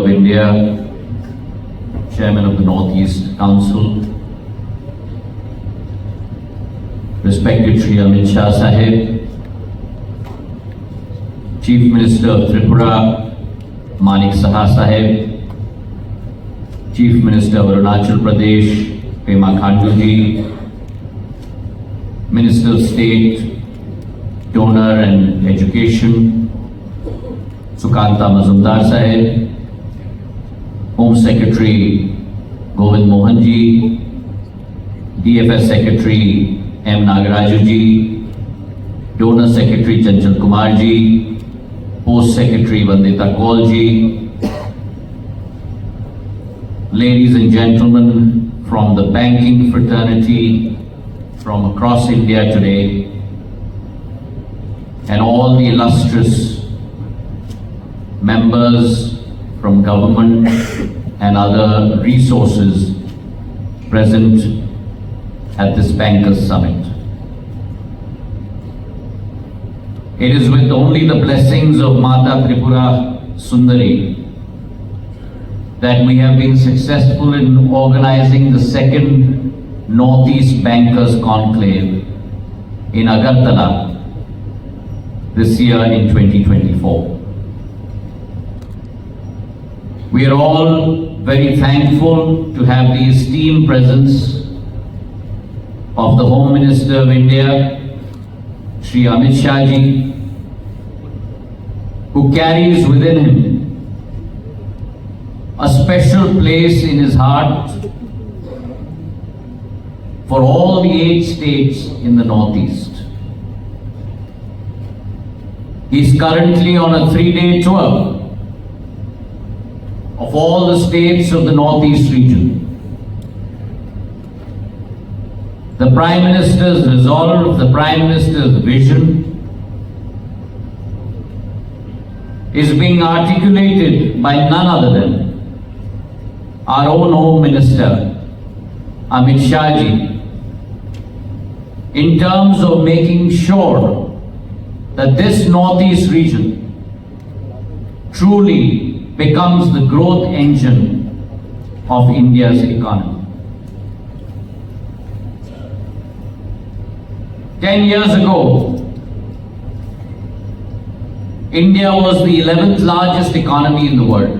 of India, Chairman of the North East Council, respected Shri Amit Shah Sahib, Chief Minister of Tripura, Manik Saha Sahib, Chief Minister of Arunachal Pradesh, Pema Khandu ji, Minister of State, Donor and Education, Sukanta Mazumdar Sahib, Home Secretary Govind Mohan ji, DFS Secretary M. Nagaraju ji, Donor Secretary Chanchal Kumar ji, Post Secretary Vandita Kaul ji, ladies and gentlemen from the banking fraternity from across India today, and all the illustrious members from government and other resources present at this Bankers Summit. It is with only the blessings of Mata Tripura Sundari that we have been successful in organizing the second North East Bankers Conclave in Agartala this year in 2024. We are all very thankful to have the esteemed presence of the Home Minister of India, Shri Amit Shah ji, who carries within him a special place in his heart for all the 8 states in the Northeast. He is currently on a 3-day tour of all the states of the Northeast region. The Prime Minister's resolve, the Prime Minister's vision is being articulated by none other than our own Home Minister, Amit Shah ji, in terms of making sure that this Northeast region truly becomes the growth engine of India's economy. 10 years ago, India was the 11th largest economy in the world.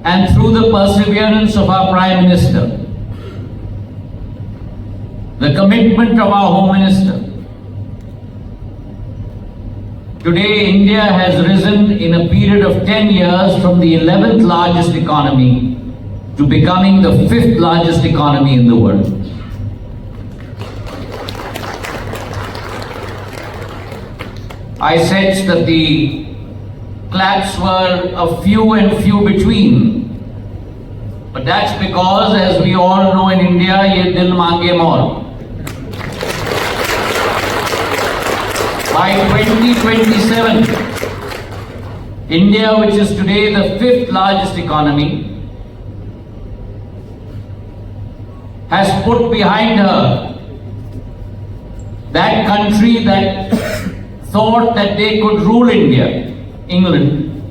And through the perseverance of our Prime Minister, the commitment of our Home Minister, today India has risen in a period of 10 years from the 11th largest economy to becoming the 5th largest economy in the world. I sensed that the claps were a few and few between. But that's because, as we all know in India, ye dil mange more. By 2027, India, which is today the 5th largest economy, has put behind her that country that thought that they could rule India, England.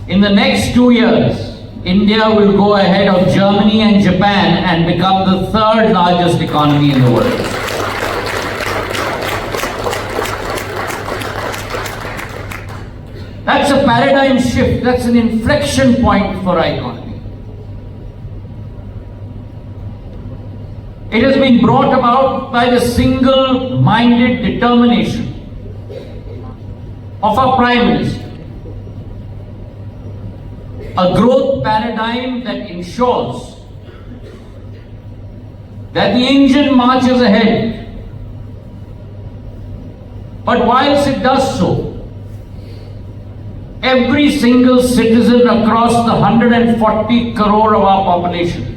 In the next 2 years, India will go ahead of Germany and Japan and become the 3rd largest economy in the world. That's a paradigm shift. That's an inflection point for our economy. It has been brought about by the single-minded determination of our Prime Minister. A growth paradigm that ensures that the engine marches ahead. But whilst it does so, every single citizen across the 140 crore of our population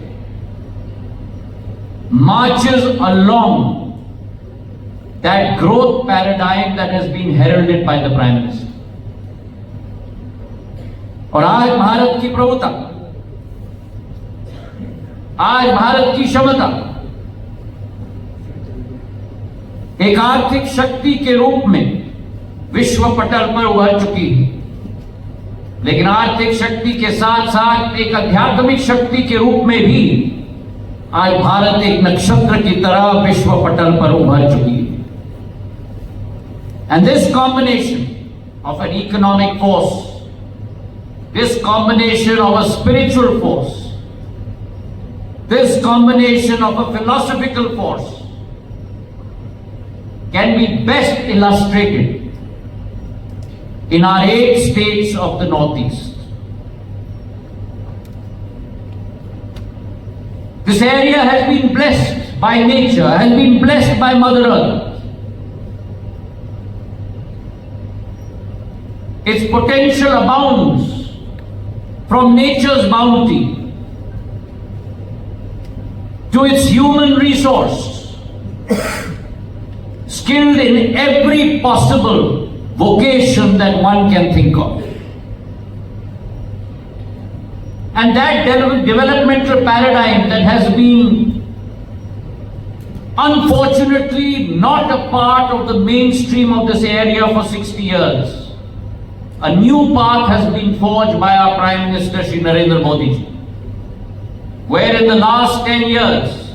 marches along that growth paradigm that has been heralded by the Prime Minister. और आज भारत की प्रभुता, आज भारत की क्षमता एक आर्थिक शक्ति के रूप में विश्व पटल पर उभर चुकी है, लेकिन आर्थिक शक्ति के साथ साथ एक आध्यात्मिक शक्ति के रूप में भी आज भारत एक नक्षत्र की तरह विश्व पटल पर उभर चुकी है। And this combination of an economic force, this combination of a spiritual force, this combination of a philosophical force can be best illustrated in our 8 states of the Northeast. This area has been blessed by nature, has been blessed by Mother Earth. Its potential abounds from nature's bounty to its human resource, skilled in every possible vocation that one can think of. And that developmental paradigm that has been unfortunately not a part of the mainstream of this area for 60 years. A new path has been forged by our Prime Minister Shri Narendra Modi ji, where in the last 10 years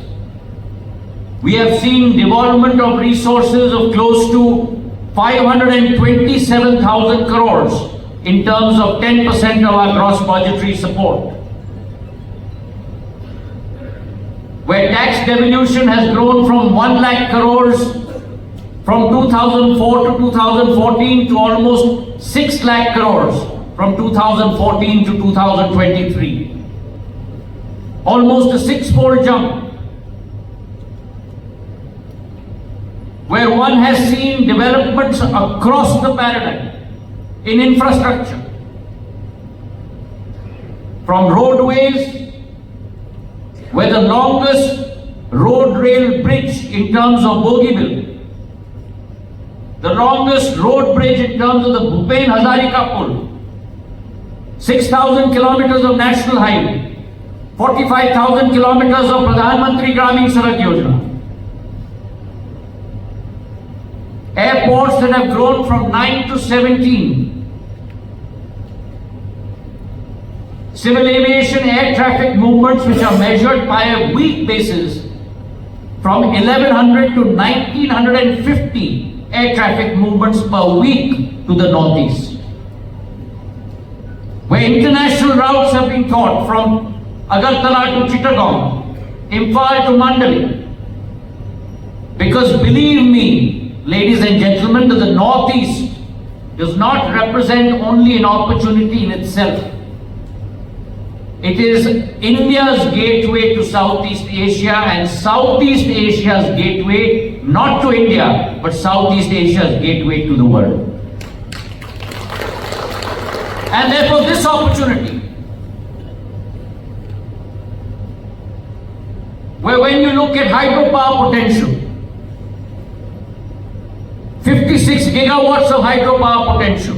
we have seen development of resources of close to 527,000 crores in terms of 10% of our gross budgetary support, where tax devolution has grown from 1 lakh crores from 2004 to 2014 to almost 6 lakh crores from 2014 to 2023. Almost a 6-fold jump, where one has seen developments across the paradigm in infrastructure, from roadways, where the longest road rail bridge in terms of Bogeyville, the longest road bridge in terms of the Bhupen Hazarika Pul, 6,000 kilometers of national highway, 45,000 kilometers of Pradhan Mantri Gramin Sadak Yojana, airports that have grown from 9 to 17, civil aviation air traffic movements which are measured by a week basis from 1100 to 1950 air traffic movements per week to the Northeast, where international routes have been thought from Agartala to Chittagong, Imphal to Mandalay. Because believe me, ladies and gentlemen, that the Northeast does not represent only an opportunity in itself. It is India's gateway to Southeast Asia and Southeast Asia's gateway, not to India, but Southeast Asia's gateway to the world. And therefore this opportunity, where when you look at hydropower potential, 56 gigawatts of hydropower potential,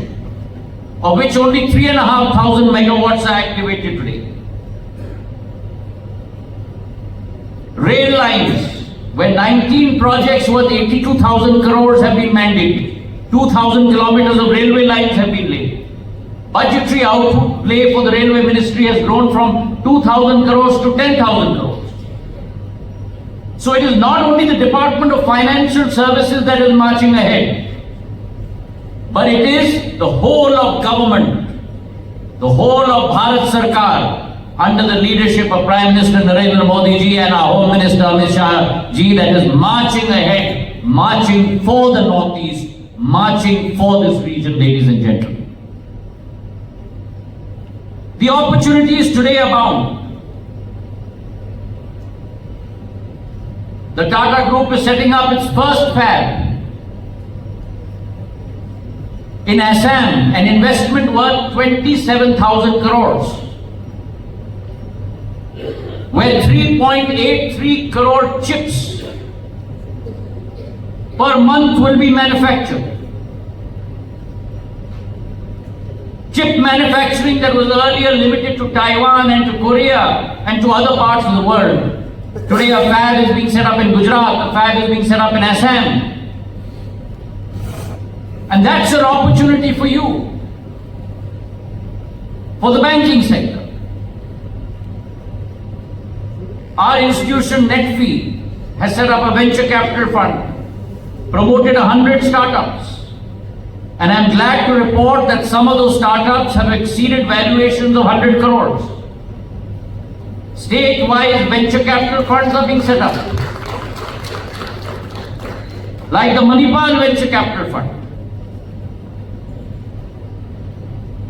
of which only 3,500 megawatts are activated today. Rail lines, where 19 projects worth 82,000 crores have been mandated. 2,000 kilometers of railway lines have been laid. Budgetary output play for the railway ministry has grown from 2,000 crores to 10,000 crores. So it is not only the Department of Financial Services that is marching ahead, but it is the whole of government, the whole of Bharat Sarkar, under the leadership of Prime Minister Narendra Modi ji and our Home Minister Amit Shah ji, that is marching ahead, marching for the Northeast, marching for this region, ladies and gentlemen. The opportunities today abound. The Tata Group is setting up its first fab in Assam, an investment worth 27,000 crores, where 3.83 crore chips per month will be manufactured. Chip manufacturing that was earlier limited to Taiwan and to Korea and to other parts of the world. Today a fab is being set up in Gujarat, a fab is being set up in Assam. And that's an opportunity for you, for the banking sector. Our institution, NetFee, has set up a venture capital fund, promoted 100 startups. And I'm glad to report that some of those startups have exceeded valuations of 100 crores. State-wise venture capital funds are being set up, like the Manipal Venture Capital Fund.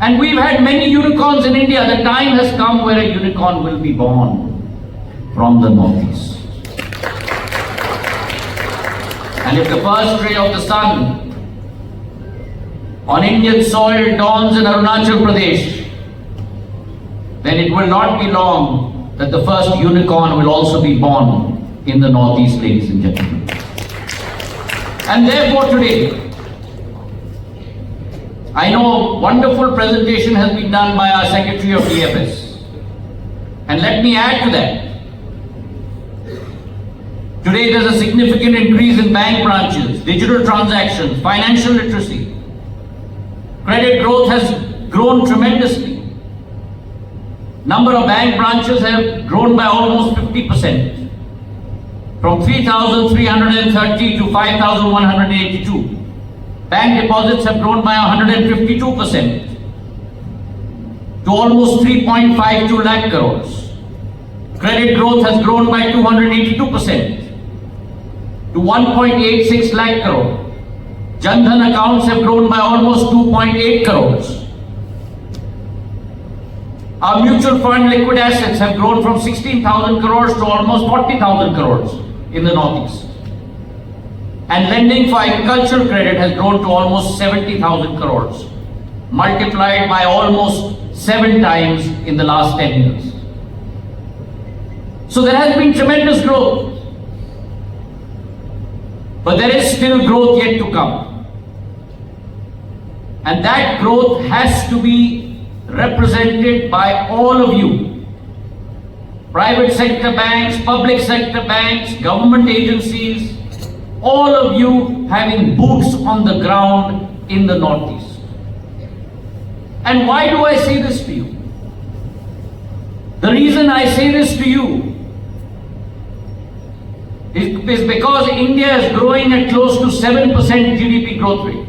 And we've had many unicorns in India. The time has come where a unicorn will be born from the Northeast. And if the first ray of the sun on Indian soil dawns in Arunachal Pradesh, then it will not be long that the first unicorn will also be born in the Northeast, ladies and gentlemen. And therefore today, I know a wonderful presentation has been done by our Secretary of DFS. And let me add to that. Today there's a significant increase in bank branches, digital transactions, financial literacy. Credit growth has grown tremendously. Number of bank branches have grown by almost 50%, from 3,330 to 5,182. Bank deposits have grown by 152% to almost 3.52 lakh crores. Credit growth has grown by 282% to 1.86 lakh crore. Jan Dhan accounts have grown by almost 2.8 crores. Our mutual fund liquid assets have grown from 16,000 crores to almost 40,000 crores in the Northeast. And lending for agricultural credit has grown to almost 70,000 crores, multiplied by almost 7 times in the last 10 years. So there has been tremendous growth. But there is still growth yet to come. And that growth has to be represented by all of you. Private sector banks, public sector banks, government agencies, all of you having boots on the ground in the Northeast. And why do I say this to you? The reason I say this to you is because India is growing at close to 7% GDP growth rate.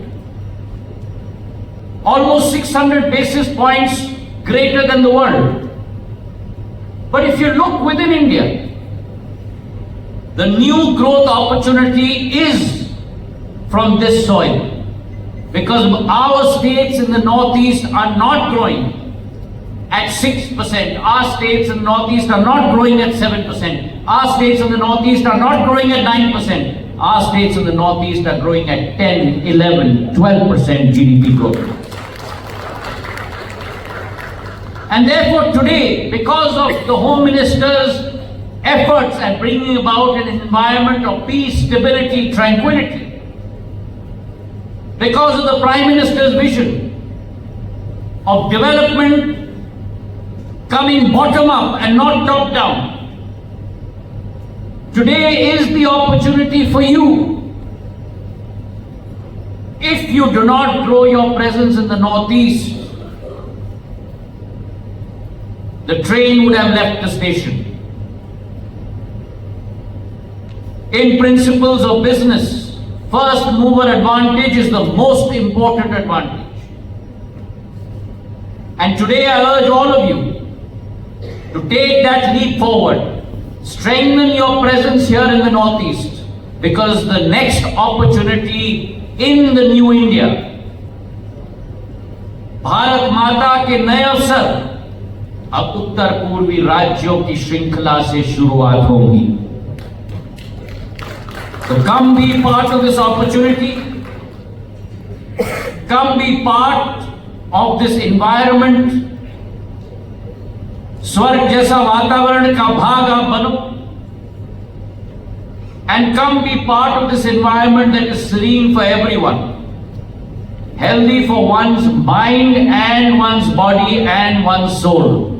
Almost 600 basis points greater than the world. But if you look within India, the new growth opportunity is from this soil. Because our states in the Northeast are not growing at 6%. Our states in the Northeast are not growing at 7%. Our states in the Northeast are not growing at 9%. Our states in the Northeast are growing at 10, 11, 12% GDP growth. And therefore today, because of the Home Minister's efforts at bringing about an environment of peace, stability, tranquility, because of the Prime Minister's vision of development coming bottom up and not top down, today is the opportunity for you. If you do not grow your presence in the Northeast, the train would have left the station. In principles of business, first mover advantage is the most important advantage. And today I urge all of you to take that leap forward, strengthen your presence here in the Northeast, because the next opportunity in the new India, Bharat माता के नए अवसर अब उत्तर पूर्वी राज्यों की श्रृंखला से शुरुआत होगी. So come be part of this opportunity. Come be part of this environment. स्वर्ग जैसा वातावरण का भाग आप बनो. And come be part of this environment that is serene for everyone. Healthy for one's mind and one's body and one's soul,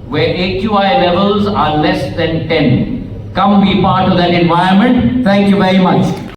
where AQI levels are less than 10. Come be part of that environment. Thank you very much.